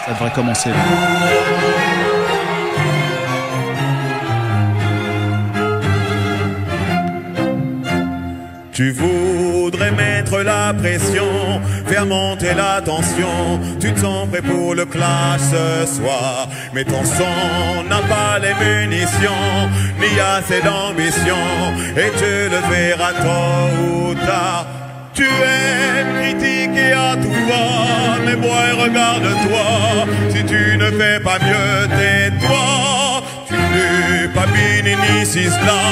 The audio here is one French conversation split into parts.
Ça devrait commencer là. Tu voudrais mettre la pression, faire monter la tension. Tu te sens prêt pour le clash ce soir, mais ton son n'a pas les munitions, ni assez d'ambition, et tu le verras tôt ou tard. Tu es critiqué à tout va, mais boy, regarde-toi. Si tu ne fais pas mieux, tais-toi. Tu n'es pas Binini Sisla,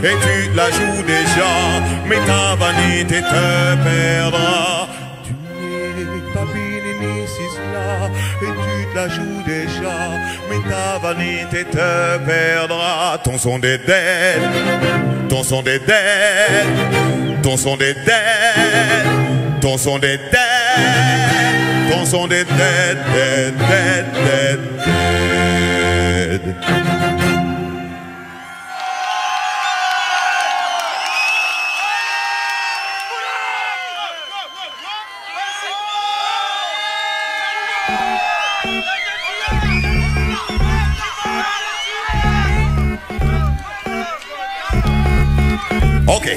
et tu te la joues déjà, mais ta vanité te perdra. Tu n'es pas Binini Sisla, et tu te la joues déjà, mais ta vanité te perdra. Ton son des dead, ton son des dead, ton son des dead, ton son des dead, ton son des dead, dead, dead, dead, dead. Ok,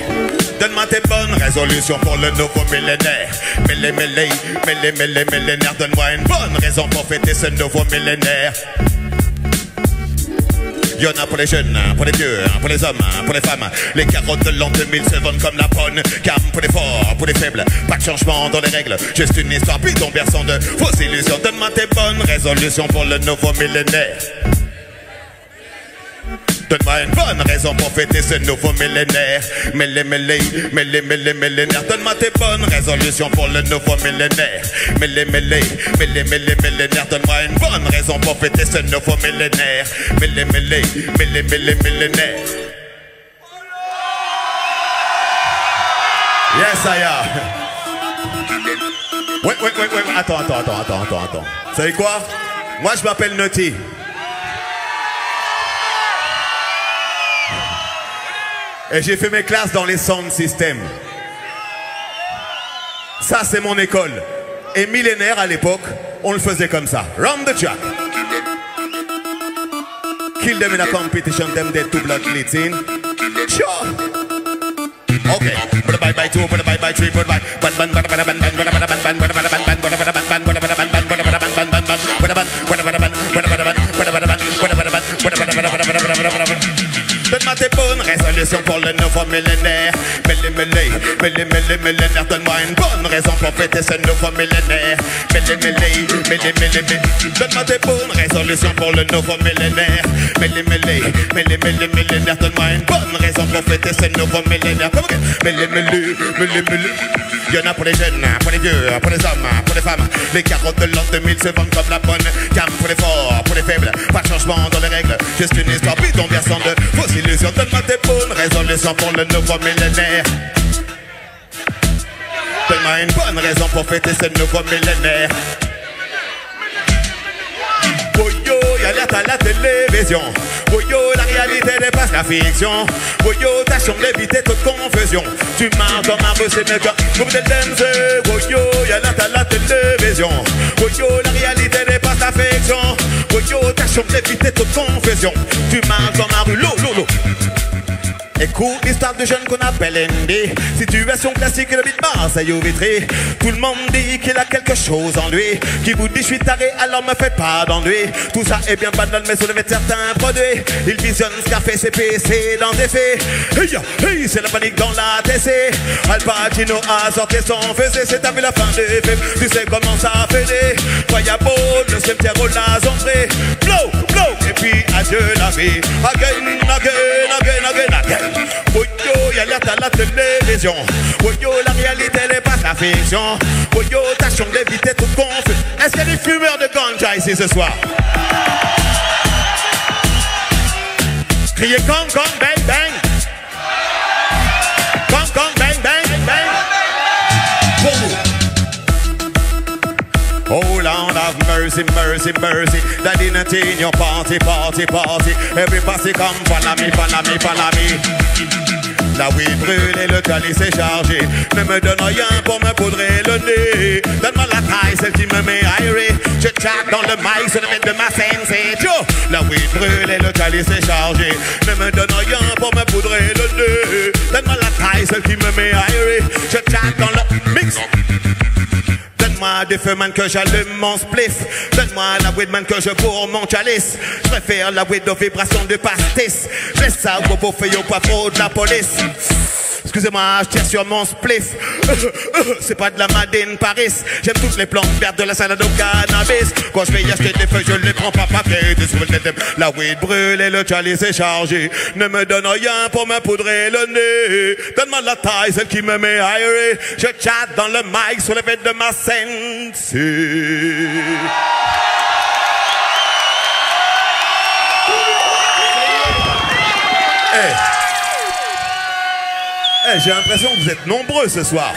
donne-moi tes bonnes résolutions pour le nouveau millénaire. Millénaire, donne-moi une bonne raison pour fêter ce nouveau millénaire. Y'en a pour les jeunes, pour les vieux, pour les hommes, pour les femmes. Les carottes de l'an 2000 se vendent comme la bonne gamme. Pour les forts, pour les faibles, pas de changement dans les règles. Juste une histoire bidon berçant de fausses illusions. Donne-moi tes bonnes résolutions pour le nouveau millénaire. Donne-moi une bonne raison pour fêter ce nouveau millénaire. Millénaire. Donne-moi tes bonnes résolutions pour le nouveau millénaire. Millénaire. Donne-moi une bonne raison pour fêter ce nouveau millénaire. Millénaire. Yes, I am. Ouais. Attends. Vous savez quoi? Moi, je m'appelle Naughty. Et j'ai fait mes classes dans les sound systems. Ça, c'est mon école. Et millénaire, à l'époque, on le faisait comme ça. Round the track. Kill them in a competition, them dead to blood bleeding. Sure. Okay. Put a bye bye two, put a bye bye three, put a bye. Donne-moi tes bonnes résolutions pour le nouveau millénaire. Millénaire. Donne-moi une bonne raison pour fêter ce nouveau millénaire. Donne-moi tes bonnes résolutions pour le nouveau millénaire. Millénaire. Donne-moi une bonne raison pour fêter ce nouveau millénaire. Y'en a pour les jeunes, pour les vieux, pour les hommes, pour les femmes. Les carottes de l'an 2000 se vendent comme la bonne gamme. Pour les forts, pour les faibles, pas de changement dans les règles. Juste une histoire bidon berçant de fausses illusions. Donne-moi tes bonnes résolutions pour le nouveau millénaire. Donne-moi une bonne raison pour fêter ce nouveau millénaire. Boyo, y'alerte à la télévision. Boyo, la réalité dépasse la fiction. Boyo, tâchons d'éviter toute confusion. Tu marches dans ma rue, c'est mieux que vous de dance. Boyo, y'alerte à la télévision. Boyo, la réalité dépasse la fiction. Boyo, tâchons d'éviter toute confusion. Tu marches dans ma rue, lo. Écoute l'histoire de jeune qu'on appelle Andy. Situation classique et le beat Marseille ou Vitry. Tout le monde dit qu'il a quelque chose en lui. Qui vous dit je suis taré alors me faites pas d'ennui. Tout ça est bien banal mais soulève certains produits. Il visionne ce qu'a fait ses PC dans des faits. Hey, c'est la panique dans la TC. Al Pacino a sorti son fessé. C'est t'as vu la fin des films. Tu sais comment ça fait des Voyable, le cimetière au la zontré. Blow. Et puis adieu la vie. Again. Boyo, y'alerte à la télévision. Boyo, la réalité n'est pas la fiction. Boyo, tâchons d'éviter toute confusion. Est-ce qu'il y a des fumeurs de ganja ici ce soir? Criez gang, bang, bang. Gang, bang, bang, bang. Pour vous. Oh Lord have mercy. That in a teen your party. Everybody come follow me. La weed brûle et le calice est chargé. Ne me donne rien pour me poudrer le nez. Donne-moi la taille, celle qui me met aéré. Je chatte dans le mic sur le mètre de ma scène, c'est Joe. La weed brûle et le calice est chargé. Ne me donne rien pour me poudrer le nez. Donne-moi la taille, celle qui me met aéré. Je chatte dans le mix. Donne-moi des feux, man, que j'allume mon spliff. Donne-moi la weed, man, que je bourre mon chalice. Je préfère la weed aux vibrations de pastis. Je laisse ça au beau fait au poivreau de la police. Excusez-moi, je tire sur mon spliff. C'est pas de la Madine Paris. J'aime toutes les plantes vertes de la salade au cannabis. Quand je vais y acheter des feuilles, je les prends pas papier. La weed brûle et le chalice est chargé. Ne me donne rien pour me poudrer le nez. Donne-moi la taille, celle qui me met aéré. Je chatte dans le mic sur les vêtements de ma sense. Hey. Hey, j'ai l'impression que vous êtes nombreux ce soir.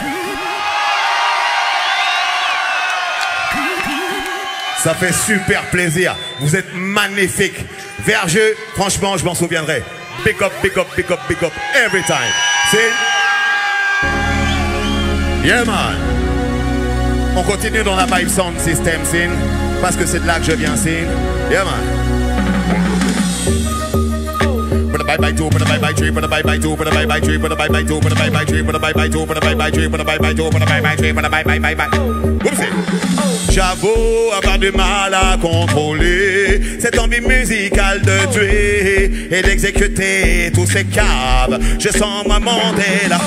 Ça fait super plaisir. Vous êtes magnifiques. Vergeux, franchement, je m'en souviendrai. Big up, big up, big up, big up, every time. C'est... Yeah, man. On continue dans la vibe sound system scene, parce que c'est de là que je viens scene. Yeah, man. Bye bye two, bye bye three, bye bye two, bye bye three, bye bye two, bye bye three, bye bye two, bye bye three, bye bye two, bye bye three, bye bye. J'avoue avoir du mal à contrôler cette envie musicale de tuer et d'exécuter tous ces caves. Je sens moi monter là.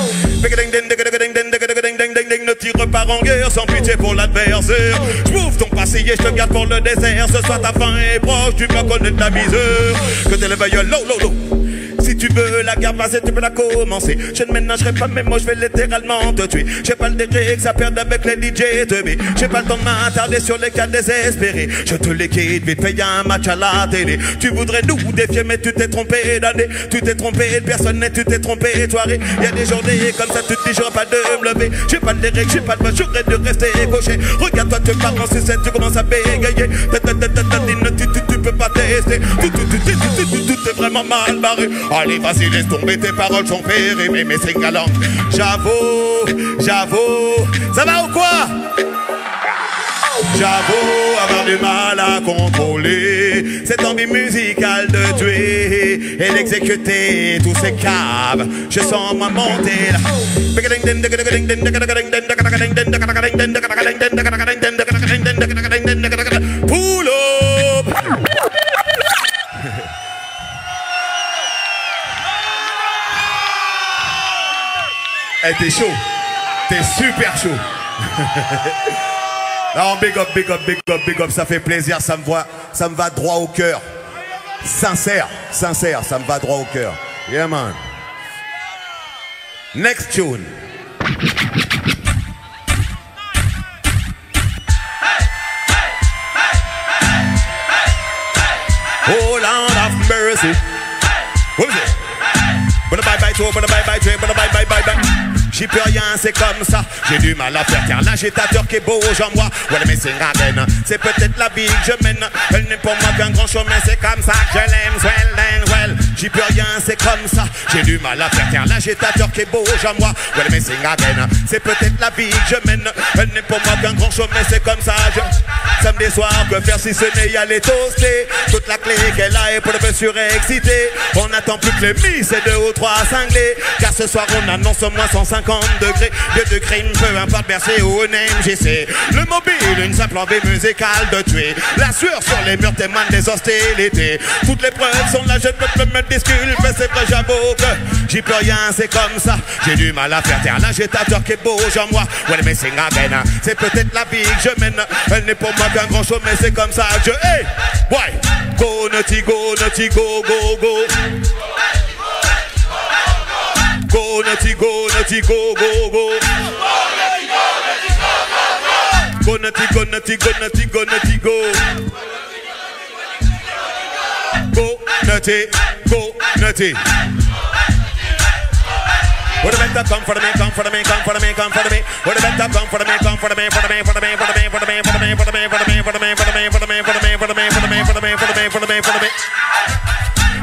Ne tire pas en guerre sans pitié pour l'adversaire. J'mouvre ton passé et je te garde pour le désert. Ce soir ta fin est proche, tu vas connaître la misère. Que t'es le veilleur, low, low, low. Si tu veux la guerre passer, tu peux la commencer. Je ne ménagerai pas, mais moi je vais littéralement te tuer. J'ai pas le délai que ça perde avec les DJ teubés. J'ai pas le temps de m'attarder sur les cas désespérés. Je te liquide vite, paye un match à la télé. Tu voudrais nous défier, mais tu t'es trompé d'année. Tu t'es trompé de personne et tu t'es trompé de soirée. Y'a des journées comme ça, tu te dis j'aurais pas de me lever. J'ai pas de règles, j'ai pas de j'aurais de rester gaucher. Regarde-toi, tu pars en sucette, tu commences à bégayer. Tu peux pas tester. Tout est vraiment mal barré. Allez, vas-y, laisse tomber, tes paroles sont périmées, mais c'est galant. J'avoue, ça va ou quoi? J'avoue avoir du mal à contrôler cette envie musicale de tuer et d'exécuter tous ces caves. Je sens moi monter là. Pull up. Hey, t'es chaud, t'es super chaud. Non, big up, big up, big up, big up, ça fait plaisir, ça me va droit au cœur. Sincère, ça me va droit au cœur. Yeah, man. Next tune. Oh, Lord of mercy. What is it? Bye bye two, bye bye three, bye bye. J'y peux rien, c'est comme ça. J'ai du mal à faire taire l'agitateur qui est beau aux gens moi. Well, mais c'est again. C'est peut-être la vie que je mène. Elle n'est pour moi qu'un grand chemin, c'est comme ça que je l'aime. Well. J'y peux rien, c'est comme ça. J'ai du mal à faire taire l'agitateur qui est beau aux gens moi. Well, mais c'est again. C'est peut-être la vie que je mène. Elle n'est pour moi qu'un grand chemin, c'est comme ça. Samedi soir, que faire si ce n'est y aller toaster. Toute la clé qu'elle a est pour le peu surexcité. On n'attend plus que les miss et 2 ou 3 cinglés. Car ce soir, on annonce au moins 150 degrés. Lieu de crime, peu importe bercé ou MGC. Le mobile, une simple envie musicale de tuer. La sueur sur les murs témoigne des hostilités. Toutes les preuves sont là, je ne peux plus me disculper. C'est vrai, j'avoue que j'y peux rien, c'est comme ça. J'ai du mal à faire taire l'agitateur qui est beau, genre moi. Well, mais c'est again. C'est peut-être la vie que je mène. Elle n'est pour moi qu'un grand show, mais c'est comme ça que je... Hey, ouais. Go, naughty, go, naughty, go, go, go. Go, naughty, go, naughty, go, go, go. Go, naughty, go, naughty, go, naughty, go, naughty, go. Go, naughty, go, naughty. What the better come for me, come for me, come for me, come for me. What the better come for me, come for me, for me, for me, for me, for me, for me, for me, for me, for me, for me, for me, for me, for me, for me, for me, for me, for me, for me, for me.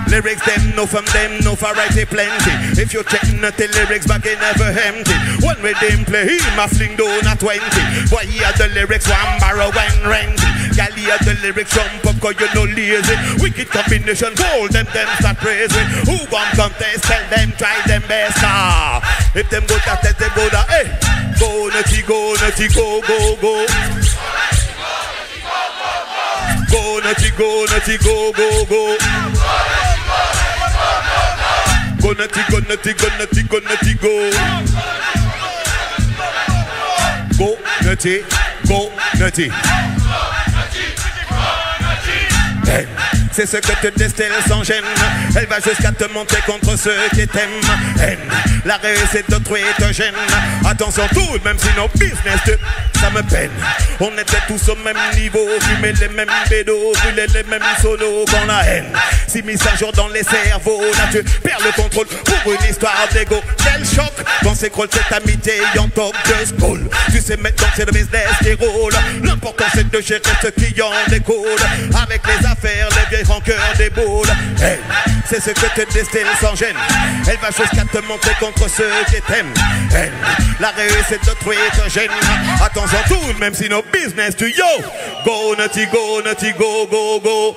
Lyrics them, no from them, no variety plenty. If you check not the lyrics back, it never empty. One with them play, him a fling down at 20. Boy, he had the lyrics, one barrow and renty. Gally as the lyrics jump up cause you no lazy. Wicked combination, gold, them start praising. Who want contest, tell them, try them best. Ah, if them go to test, them go to, hey. Go nutty, go, go, go. Go nutty, go, go, go. Go nutty, go nutty, go nutty, go nutty, go. Go nutty, go nutty. Hey. C'est ce que te destelle sans gêne. Elle va jusqu'à te monter contre ceux qui t'aiment. Haine, la réussite d'autrui te gêne. Attention tout, même si nos business ça me peine. On était tous au même niveau, fumer les mêmes bédos, brûler les mêmes solos quand la haine s'est mise un jour dans les cerveaux. Là tu perds le contrôle pour une histoire d'ego. Quel choc quand s'écroule cette amitié en top de school. Tu sais maintenant c'est le business qui roule. L'important c'est de gérer ceux qui en découlent. Avec les affaires, les vieilles rancœurs des boules. Hey, c'est ce que te destille sans gêne. Elle va jusqu'à te monter contre ceux qui t'aiment. Hey, la réussite d'autrui te gêne. Attention tout, même si nos business tu yo. Go nutty, go nutty, go, go, go.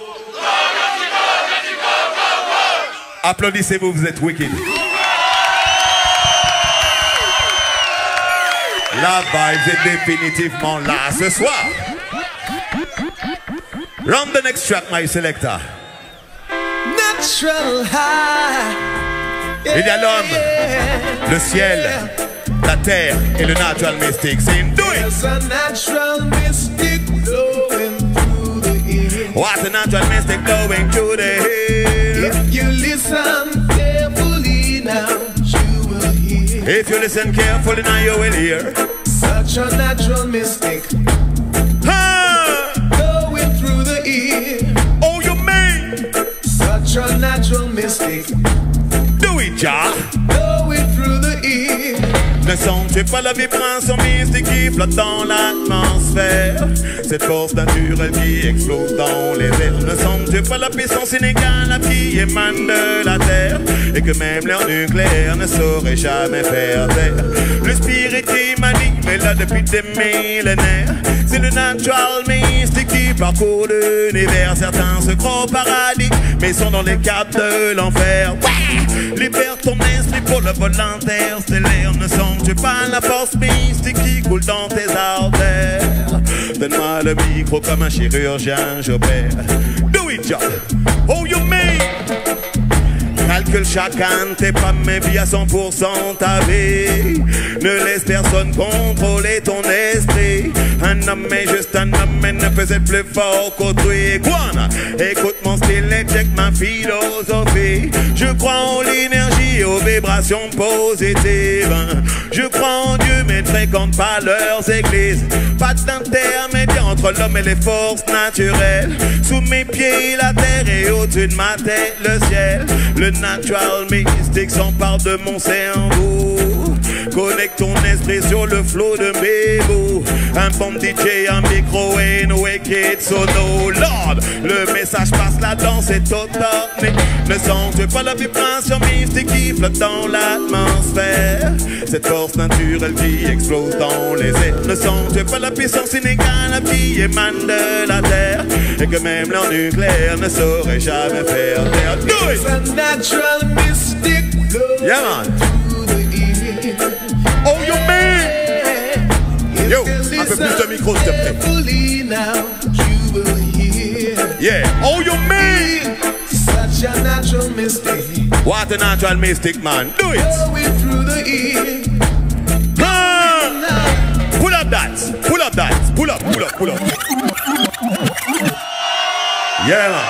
Applaudissez-vous, vous êtes wicked. La vibe est définitivement là ce soir. Run the next track, my selector. Natural high. Il y a l'homme, le ciel, la terre et le natural mystic. C'est une douille. There's a natural mystic blowing through the air. What a natural mystic blowing through the air. If you listen carefully now, you will hear. If you listen carefully now, you will hear. Such a natural mystic blowing through the air. Oh, you mean? Such a natural mystic. Do it, ja. Blowing through the air. Ne sens-tu pas la vibration mystique qui flotte dans l'atmosphère? Cette force naturelle qui explose dans les airs. Ne sens-tu pas la puissance inégalable qui émane de la terre? Et que même l'air nucléaire ne saurait jamais faire taire. Le spirit qui m'anime est là depuis des millénaires. C'est le natural mystique qui parcourt l'univers. Certains se croient au paradis, mais sont dans les caves de l'enfer. Ouais! Libère ton esprit pour le volontaire stellaire. Ne sens-tu pas la force mystique qui coule dans tes artères? Donne-moi le micro comme un chirurgien, j'opère. Do it, job. Oh, you mean? Calcule chacun tes pas, mais vie à 100% ta vie. Ne laisse personne contrôler ton esprit. Un homme est juste un homme et ne peut être plus fort qu'autrui. Guana, écoute mon style et check ma philosophie. Je crois en l'énergie et aux vibrations positives. Je crois en Dieu mais ne fréquente pas leurs églises. Pas d'intermédiaire entre l'homme et les forces naturelles. Sous mes pieds la terre et au-dessus de ma tête le ciel. Le natural mystique s'empare de mon cerveau. Connecte ton esprit sur le flot de mes mots. Un bon DJ, un micro et une wicked sono. Lord, le message passe, la danse est totale. Ne sens-tu pas la vibration mystique qui flotte dans l'atmosphère? Cette force naturelle qui explose dans les airs. Ne sens-tu pas la puissance inégale qui émane de la terre? Et que même l'air nucléaire ne saurait jamais faire taire. Do it! It's a natural mystic blowing Yeah, man. through the air. Oh, you mean? Yo, un peu plus de micro, s'il te plaît. Carefully now, you will hear. Yeah. Oh, you mean? Such a natural mystic What a natural mystic, man. Do it. blowing through the air. Pull up that. Pull up that. Pull up, pull up, pull up. Yeah, man.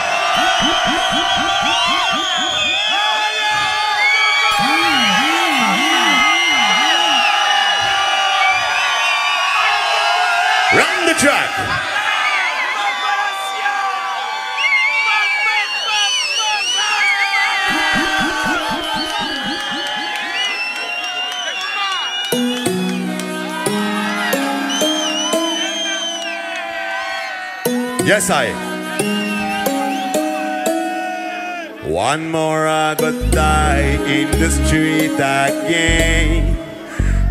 Run the track. Yes, I. One more I got die in the street again.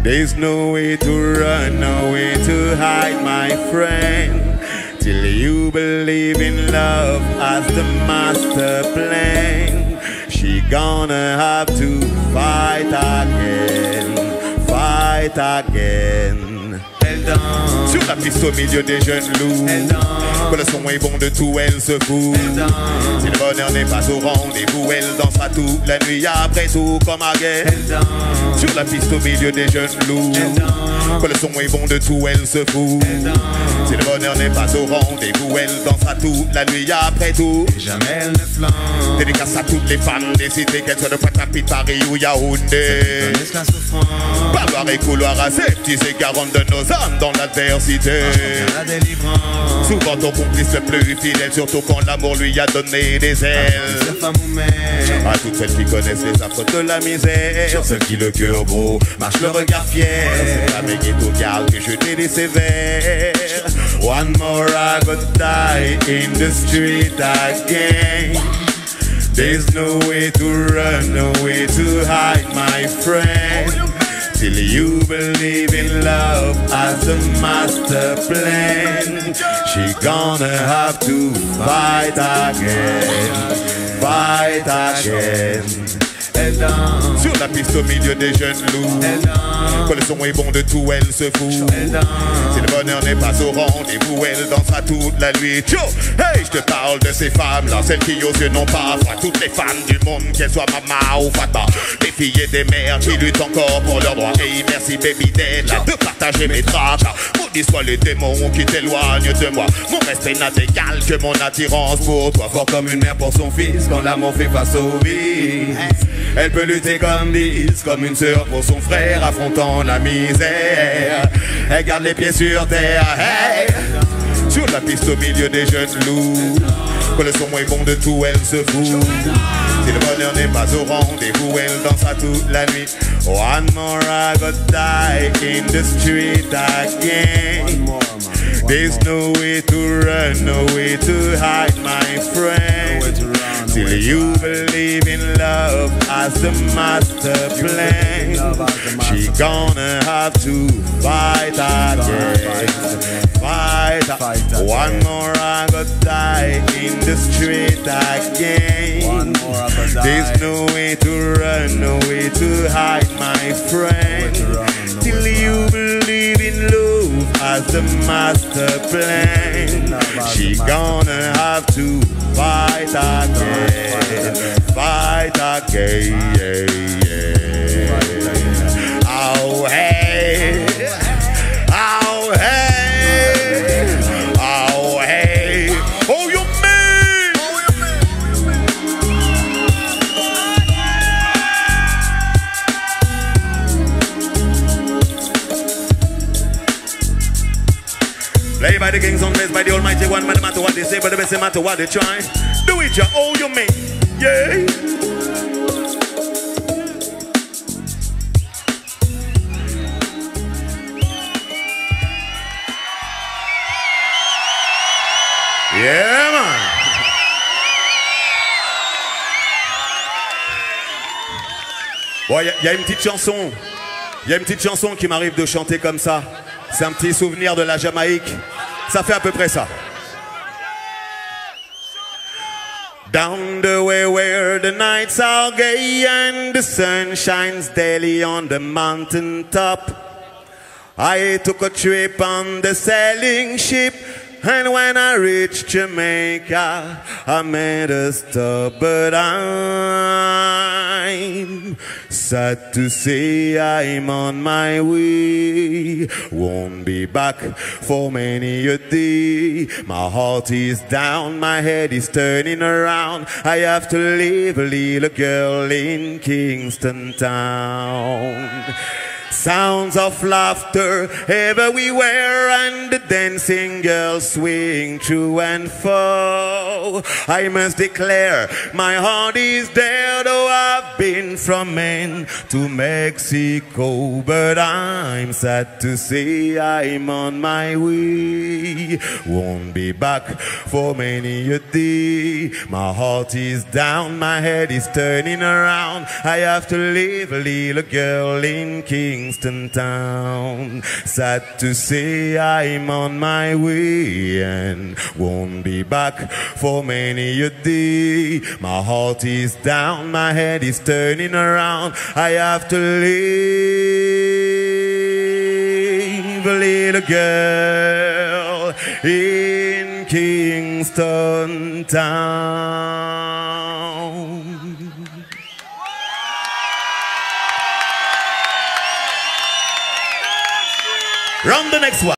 There's no way to run, no way to hide, my friend. till you believe in love as the master plan. She gonna have to fight again, fight again. Elle danse, sur la piste au milieu des jeunes loups. Elle danse, que le son est bon de tout, elle se fout. Elle danse, si le bonheur n'est pas au rendez-vous, elle dansera toute la nuit après tout comme à guerre. Elle danse, sur la piste au milieu des jeunes loups. Elle danse, que le son est bon de tout, elle se fout. Elle danse, si le bonheur n'est pas au rendez-vous, elle dansera toute la nuit après tout. et jamais elle ne flanche. Dédicace à toutes les femmes des cités, qu'elles soient de Pointe-à-Pitre, Paris ou Yaoundé. Connaissent la souffrance, Bavoir et couloir à septiser 40 de nos âmes dans l'adversité. la délivrance. Souvent ton complice le plus fidèle, surtout quand l'amour lui a donné des ailes. Cette femme ou mère, À toutes celles qui connaissent les affres de la misère, celles qui le cœur gros marche le regard fier. C'est avec tout garde que je t'ai des sévères. One more I could die in the street again. There's no way to run, no way to hide, my friend. Till you believe in love as a master plan. She gonna have to fight again, fight again. elle danse, Sur la piste au milieu des jeunes loups. elle danse, Quand le son est bon de tout, elle se fout. elle danse. Si le bonheur n'est pas au rendez-vous, elle dansera toute la nuit. Tcho, hey, je te parle de ces femmes-là, celles qui aux yeux n'ont pas froid. Toutes les femmes du monde, qu'elles soient maman ou fata. Des filles et des mères qui luttent encore pour leurs droits. Et merci baby d'être là, de partager mes tracas. Maudits soient les démons qui t'éloignent de moi. Mon respect n'a d'égal que mon attirance pour toi. Fort comme une mère pour son fils, quand l'amour fait face au vice. Elle peut lutter comme 10, comme une sœur pour son frère, affrontant la misère. Elle garde les pieds sur terre, hey. Sur la piste au milieu des jeunes loups. Quand le son est bon de tout, elle se fout. Si le bonheur n'est pas au rendez-vous, elle dansera toute la nuit. One more I could die in the street again. There's no way to run, no way to hide, my friend. Till you believe in love as the master plan. She gonna have to fight again, fight. One more I could die in the street again. There's no way to run, no way to hide, my friend. Till you believe in love as the master plan. She gonna have to fight again, fight again. Oh hey, oh hey, oh hey, oh you mean? Play by the kings on bass by the almighty one, but no matter what they say, but the best no matter what they try. Do it, ya, oh you mean? Yeah. Yeah, man. Bon, y a une petite chanson. Il y a une petite chanson qui m'arrive de chanter comme ça. C'est un petit souvenir de la Jamaïque. Ça fait à peu près ça. Down the way where the nights are gay and the sun shines daily on the mountain top, I took a trip on the sailing ship, and when I reached Jamaica, I made a stop, but I'm sad to say I'm on my way. Won't be back for many a day. My heart is down, my head is turning around. I have to leave a little girl in Kingston town. Sounds of laughter everywhere, and the dancing girls swing to and fro. I must declare, my heart is there, though I've been from Maine to Mexico. But I'm sad to say I'm on my way. Won't be back for many a day. My heart is down, my head is turning around. I have to leave a little girl in King Kingston town. Sad to say I'm on my way and won't be back for many a day. My heart is down, my head is turning around. I have to leave a little girl in Kingston town. Run the next one.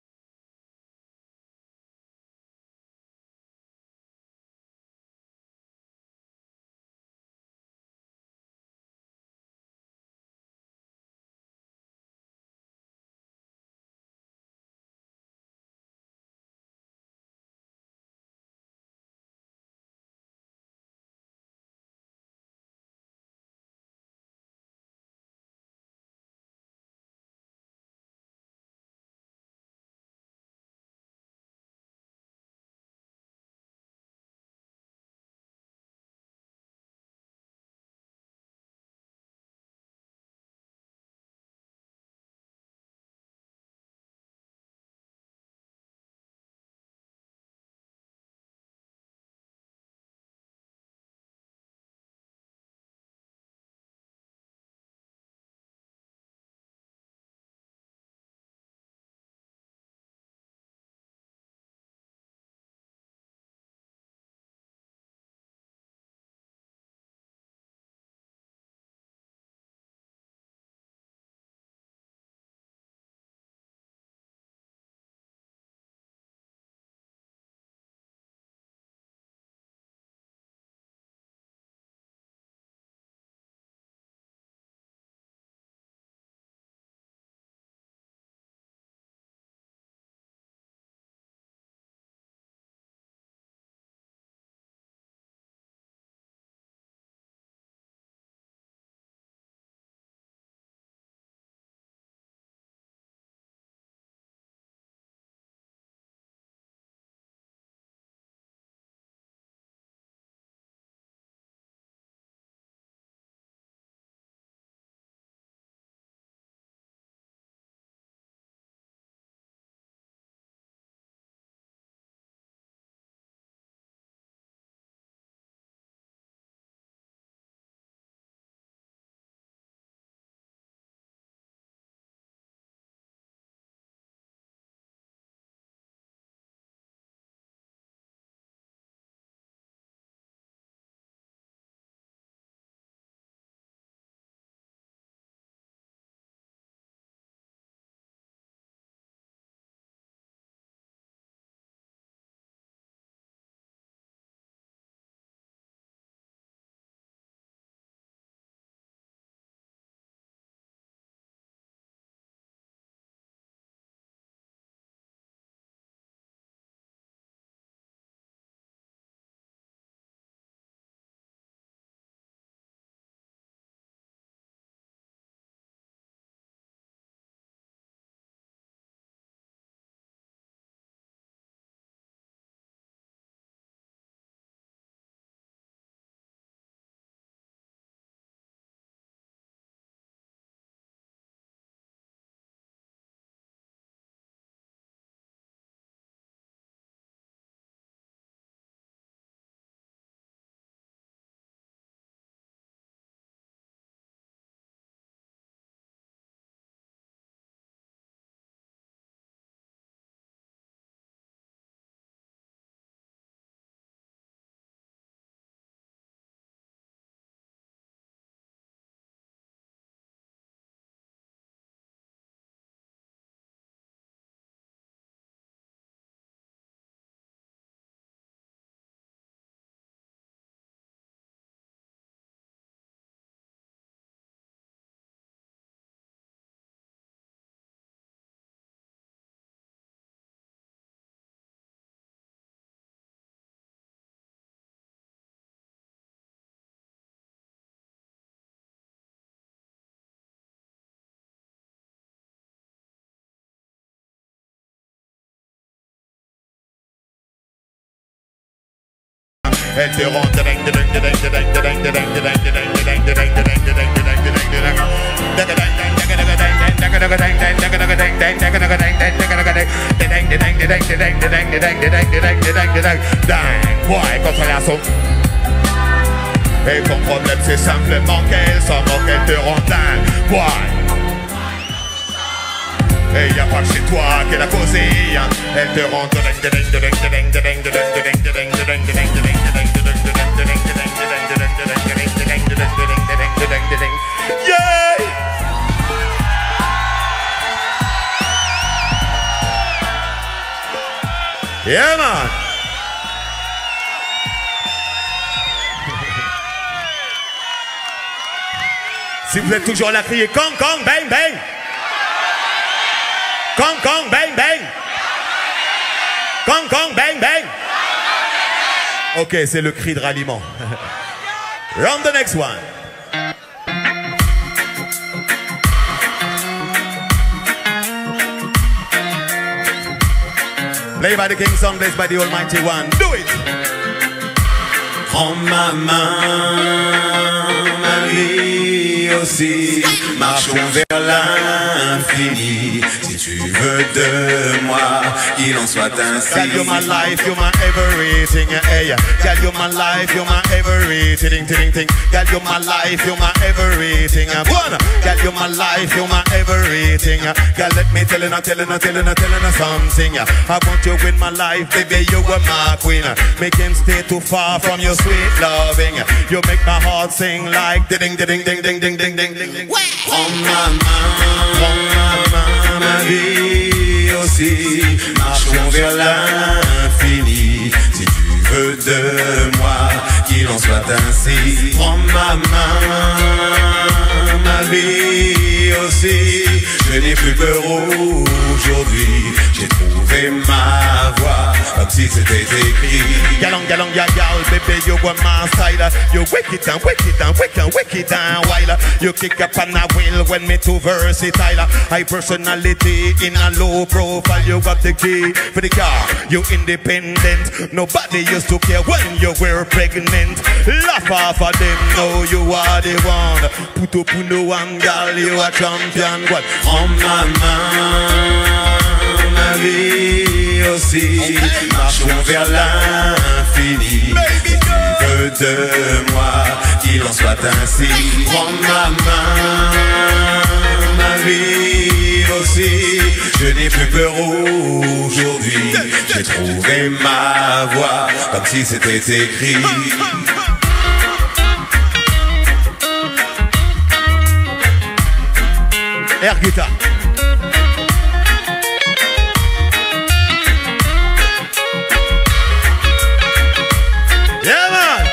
Elle te rend Ouais, contre la sauce. Et ton problème c'est simplement qu'elle s'en moque, elle te rend dingue. Ouais. Et y'a pas que c'est toi qu'elle a causé, hein. Elle te rend yeah. Yeah man. Si vous êtes toujours là à crier Kong Kong bang bang, Kong Kong bang bang, Kong Kong bang bang. Ok, c'est le cri de ralliement. Round the next one. Play by the King Song, blessed by the Almighty One. Do it. Prends ma main, ma vie aussi, marchons vers l'infini. Si tu veux de moi, qu'il en soit ainsi. Girl, you're my life, you're my everything. Hey, girl, you're my life, you're my everything. Girl, you're my life, you're my everything. One, girl, you're my life, you're my everything. Girl, let me tell you something. I want you in my life, baby, you are my queen. Make him stay too far from your sweet loving. You make my heart sing like ding ding ding ding ding ding ding ding. Prends ma main, ma vie aussi, marchons vers l'infini. Si tu veux de moi, qu'il en soit ainsi. Prends ma main, ma vie aussi. Je n'ai plus peur aujourd'hui. J'ai trouvé ma voix, comme si c'était écrit. Galang, galang, ya gal, baby, you were my style. You wicked and wicked and wicked, wicked and wild. You kick up on a wheel when me too versatile. High personality in a low profile. You got the key for the car. You independent. Nobody used to care when you were pregnant. Laugh off of them, know you are the one. Put up no one, girl, you are champion. What? En ma main, ma vie aussi, marchons vers l'infini. Si tu veux de moi, qu'il en soit ainsi. Prends ma main, ma vie aussi. Je n'ai plus peur aujourd'hui. J'ai trouvé ma voix, comme si c'était écrit. Air guitar. Yeah man.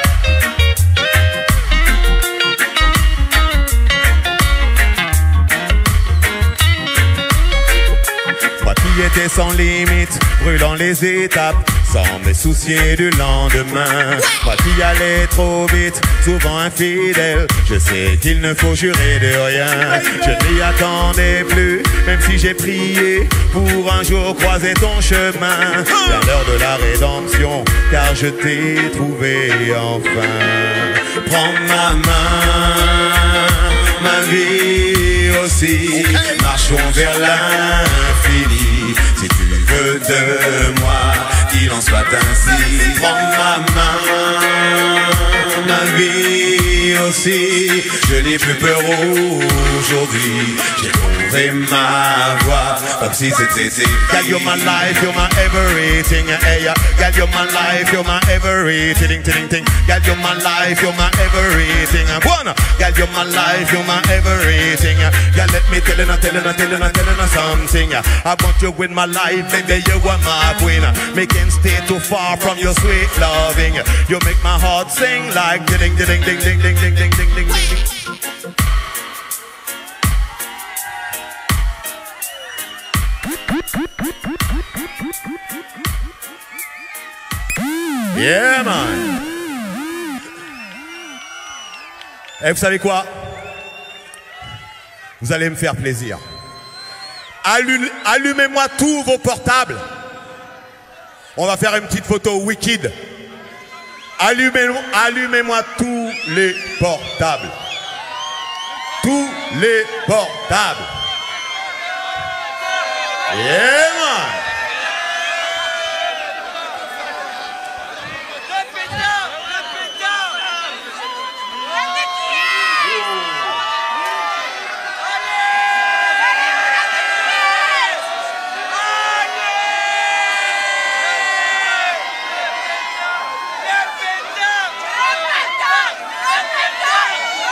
Moi qui étais sans limite, brûlant les étapes, sans me soucier du lendemain. Moi qui allais trop vite, souvent infidèle, je sais qu'il ne faut jurer de rien. Je n'y attendais plus, même si j'ai prié pour un jour croiser ton chemin. Vers l'heure de la rédemption, car je t'ai trouvé enfin. Prends ma main, ma vie aussi, marchons vers l'infini. Si tu veux de moi, qu'il en soit ainsi. Prends ma main, ma vie aussi. Je n'ai plus peur aujourd'hui. J'ai trouvé ma voix, comme si c'était écrit. Girl, you're my life, you're my everything. Hey, girl, you're my life, you're my everything. Girl, you're my life, you're my everything. One, girl, you're my life, you're my everything. Girl, let me tell you something. I want you in my life, baby, you are my queen. Make him stay too far from your sweet loving. You make my heart sing like ding ding ding ding ding ding ding ding ding ding. Yeah man. Et vous savez quoi? Vous allez me faire plaisir. Allumez-moi tous vos portables. On va faire une petite photo wicked. Allumez-moi tous les portables. Tous les portables. Yeah, man.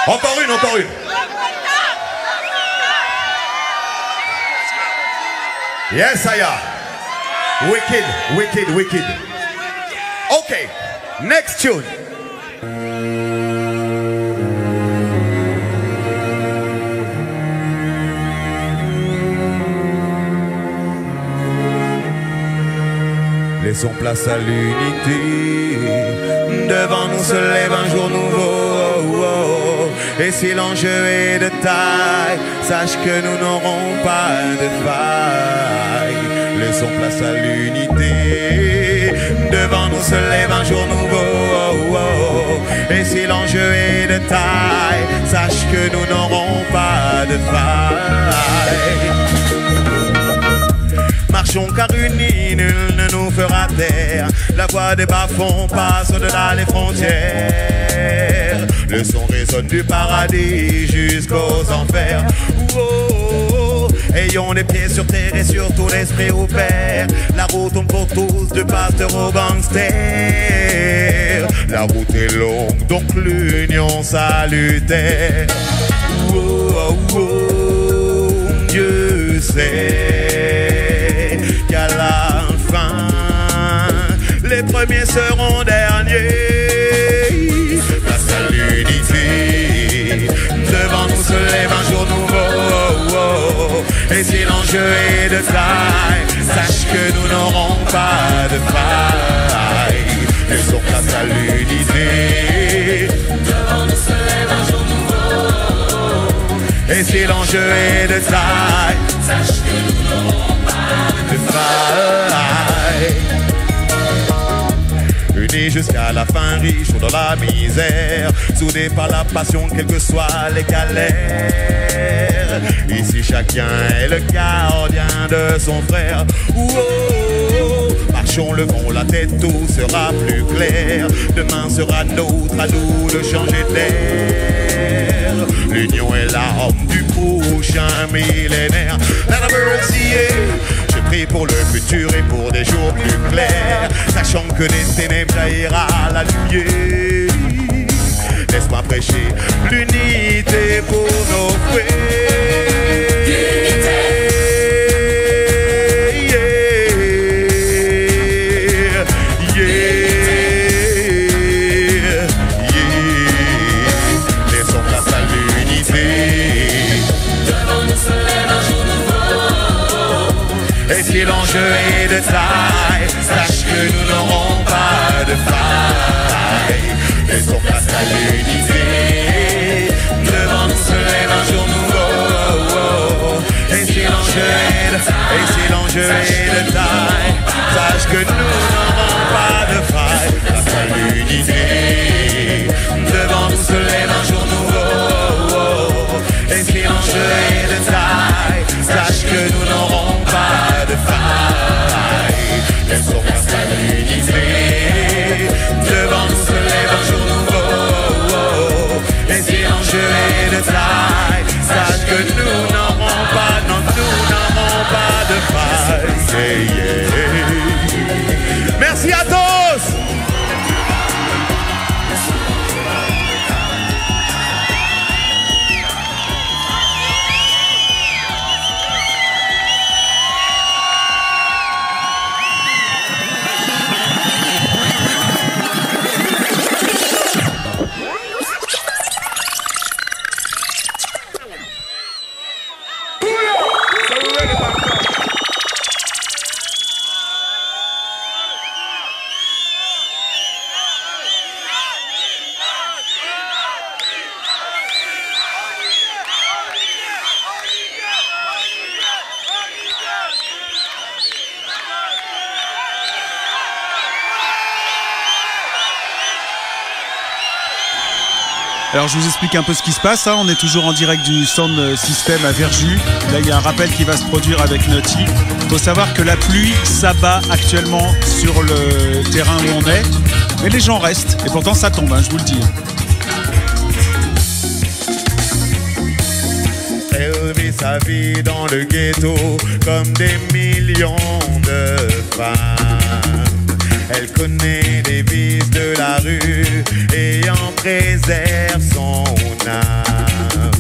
Encore une, encore une. Yes, I am. Wicked, wicked, wicked. Okay, next tune. Laissons place à l'unité. Devant nous se lève un jour nouveau. Et si l'enjeu est de taille, sache que nous n'aurons pas de faille. Laissons place à l'unité. Devant nous se lève un jour nouveau. Et si l'enjeu est de taille, sache que nous n'aurons pas de faille. Marchons car unis, nul ne nous fera taire. La voix des bas-fonds passe au-delà des frontières. Le son résonne du paradis jusqu'aux enfers. Ayons les pieds sur terre et surtout l'esprit au père. La route tombe pour tous, de pasteur au gangster. La route est longue, donc l'union salutaire. Dieu sait qu'à la fin, les premiers seront derniers. Place à l'unité, devant nous se lève un jour nouveau. Et si l'enjeu est de taille, sache que nous n'aurons pas de faille. Laissons place à l'unité, devant nous se lève un jour nouveau. Et si l'enjeu est de taille, sache que nous n'aurons pas de faille. Unis jusqu'à la fin, riches ou dans la misère, soudés par la passion, quels que soient les galères. Ici chacun est le gardien de son frère. Marchons, levons la tête, tout sera plus clair. Demain sera nôtre, à nous de changer d'air. L'union est l'arme du prochain millénaire. Je prie pour le futur et pour des jours plus clairs, sachant que des ténèbres jaillira la lumière. Laisse-moi prêcher l'unité pour nos frères. Laissons place à l'unité. Devant nous se lève un jour nouveau. Et si l'enjeu est de taille, sache que nous n'aurons pas de faille. Laissons place à l'unité. Devant nous se lève un jour nouveau. Et si l'enjeu est de taille, sache que nous n'aurons pas de faille. Place à l'unité. Devant nous se lève un jour nouveau. Et si l'enjeu est de taille, sache que nous n'aurons pas de faille. Alors je vous explique un peu ce qui se passe, hein. On est toujours en direct du Sound System à Verjus. Là il y a un rappel qui va se produire avec Naughty. Il faut savoir que la pluie s'abat actuellement sur le terrain où on est. Mais les gens restent et pourtant ça tombe, hein, je vous le dis. Elle vit sa vie dans le ghetto comme des millions de femmes. Elle connaît les vices de la rue et en préserve son âme.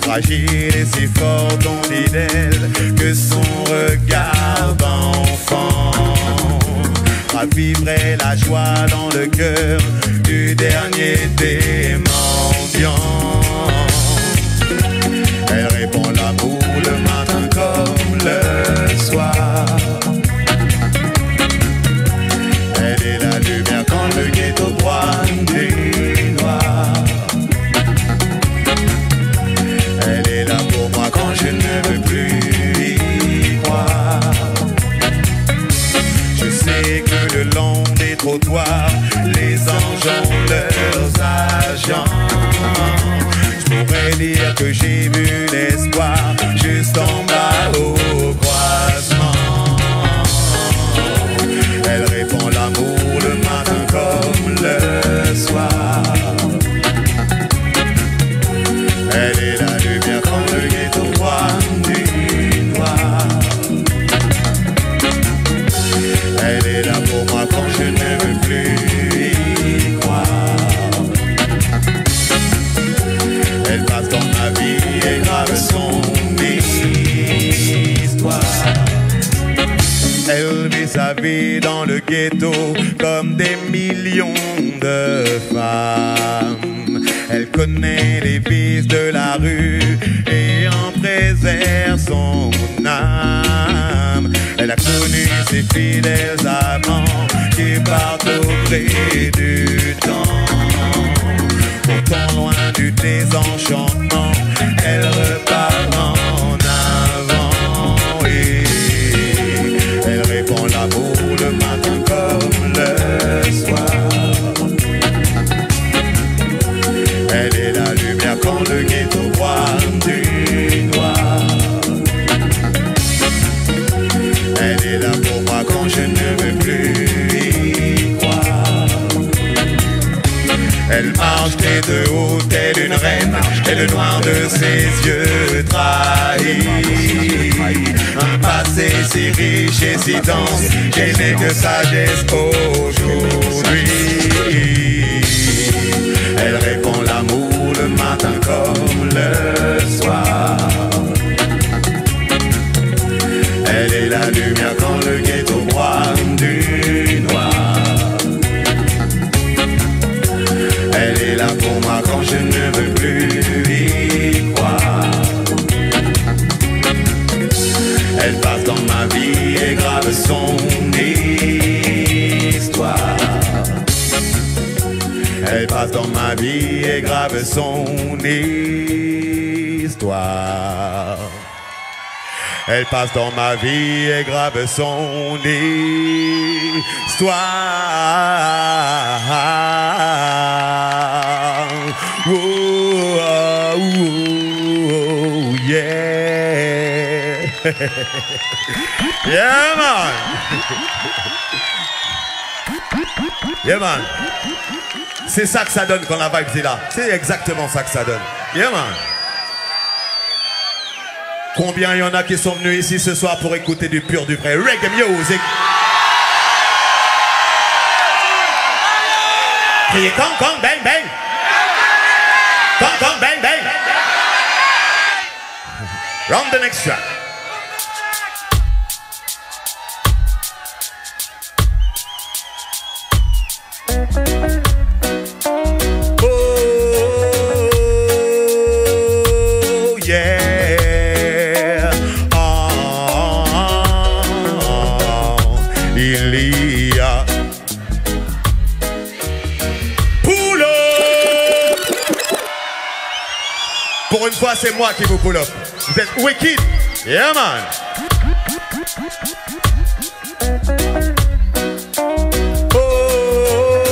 Fragile et si forte, on dit d'elle que son regard d'enfant raviverait la joie dans le cœur du dernier des mendiants. Elle répond l'amour le matin comme le soir. Elle est la lumière quand le ghetto broie du noir. Elle est là pour moi quand je ne veux plus y croire. Je sais que le long des trottoirs, les anges ont leurs agents. Je pourrais dire que j'ai vu l'espoir juste en bas au croisement. Elle répond l'amour le matin comme le soir. Elle est la lumière quand le ghetto broie du noir. Elle est là pour moi quand je ne veux plus y croire. Elle passe dans ma vie et grave son histoire. Elle vit sa vie dans le ghetto comme des millions de femmes. Elle connaît les vices de la rue et en préserve son âme. Elle a connu ses fidèles amants qui partent au gré du temps. Pourtant loin du désenchantement, elle repart en avant. Et elle répond l'amour le matin comme le soir. Elle est la lumière quand le ghetto broie du noir. Elle est là pour moi quand je ne veux plus y croire. Elle marche tête de haut telle une reine, et le noir de ses yeux trahis. Un passé si riche et si dense, qu'elle n'est que sagesse aujourd'hui. Elle répond l'amour le matin comme le soir. Elle est la lumière quand le ghetto broie du noir. Elle est là pour moi quand je ne veux plus y croire. Elle passe dans ma vie et grave son histoire. Elle passe dans ma vie et grave son histoire. Elle passe dans ma vie et grave son histoire. Oh, oh, oh, yeah. Yeah, man. Yeah, man. C'est ça que ça donne quand la vibe est là. C'est exactement ça que ça donne. Yeah, man. Combien il y en a qui sont venus ici ce soir pour écouter du pur, du vrai reggae music? Criez Kong Kong Bang Bang! Kong Kong Bang Bang! Round the next track. Oh yeah! Il y a pull up. Pour une fois, c'est moi qui vous pull up. Vous êtes wicked. Yeah, man. Oh,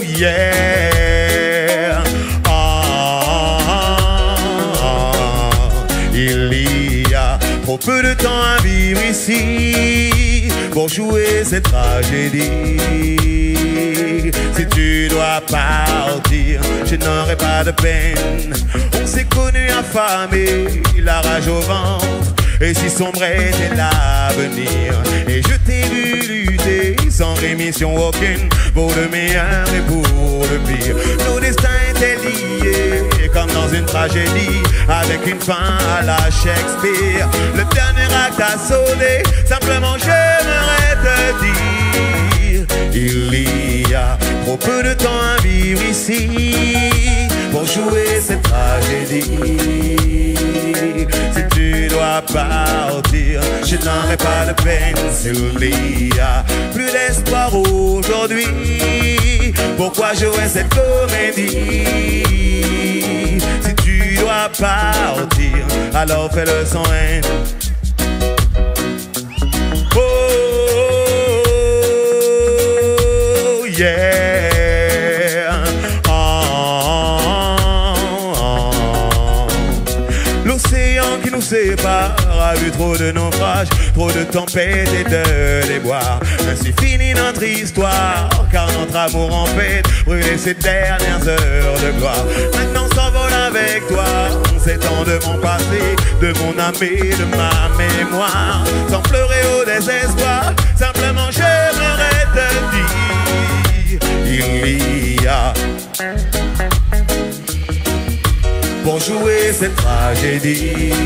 yeah. peu de temps à vivre ici pour jouer cette tragédie. Si tu dois partir, je n'aurai pas de peine. On s'est connus affamés, la rage au ventre, et si sombre était l'avenir. Et je t'ai vu lutter sans rémission aucune pour le meilleur et pour le pire. Nos destins étaient liés comme dans une tragédie, avec une fin à la Shakespeare. Le dernier acte a sonné, simplement j'aimerais te dire: il y a trop peu de temps à vivre ici pour jouer cette tragédie. Si tu dois partir, je n'aurai pas de peine. S'il y a plus d'espoir aujourd'hui, pourquoi jouer cette comédie? Si tu dois partir, alors fais-le sans haine. Oh, yeah. L'océan qui nous sépare a vu trop de naufrages, trop de tempêtes et de déboires. Ainsi finit notre histoire, car notre amour en fait brûler ces dernières heures de gloire. Maintenant s'envole avec toi ces temps de mon passé, de mon âme et de ma mémoire. Sans pleurer au désespoir, simplement j'aimerais te dire: il y a pour jouer cette tragédie.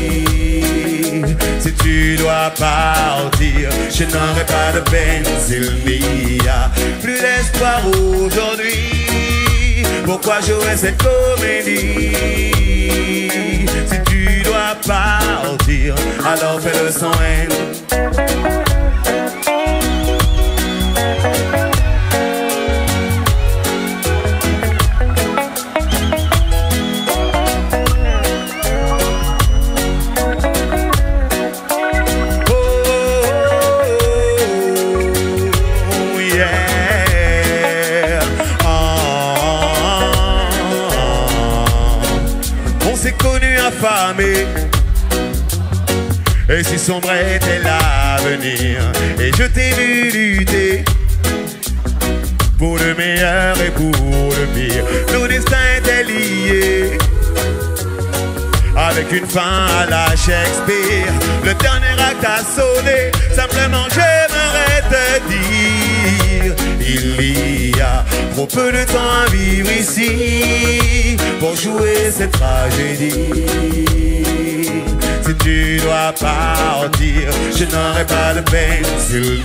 Si tu dois partir, je n'aurai pas de peine. S'il n'y a plus d'espoir aujourd'hui, pourquoi jouer cette comédie? Si tu dois partir, alors fais-le sans haine. Affamé, et si sombre était l'avenir. Et je t'ai vu lutter pour le meilleur et pour le pire. Nos destins étaient liés avec une fin à la Shakespeare. Le dernier acte a sonné, simplement j'aimerais te dire: il y a trop peu de temps à vivre ici pour jouer cette tragédie. Si tu dois partir, je n'aurai pas de peine. S'il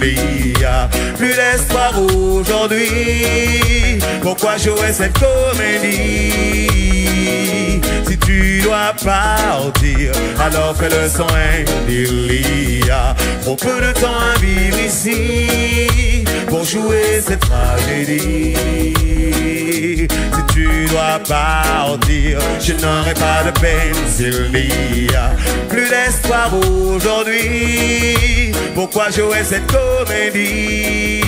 y a plus d'espoir aujourd'hui, pourquoi jouer cette comédie? Si tu dois partir, alors fais-le sans haine. Il y a trop peu de temps à vivre ici pour jouer cette tragédie. Si tu dois partir, je n'aurai pas de peine. S'il y a plus d'espoir aujourd'hui, pourquoi jouer cette comédie?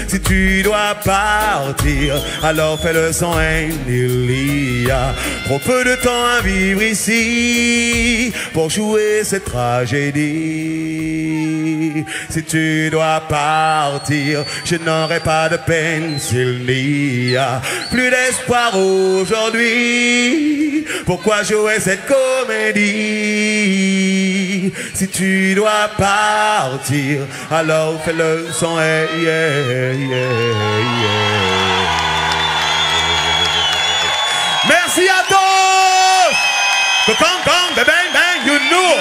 Si tu dois partir, alors fais-le sans haine. Il y a trop peu de temps à vivre ici pour jouer cette tragédie. Si tu dois partir, je n'aurai pas de peine. S'il n'y a plus d'espoir aujourd'hui, pourquoi jouer cette comédie? Si tu dois partir, alors fais-le sans haine. Merci à tous. Come, bang, bang, you know.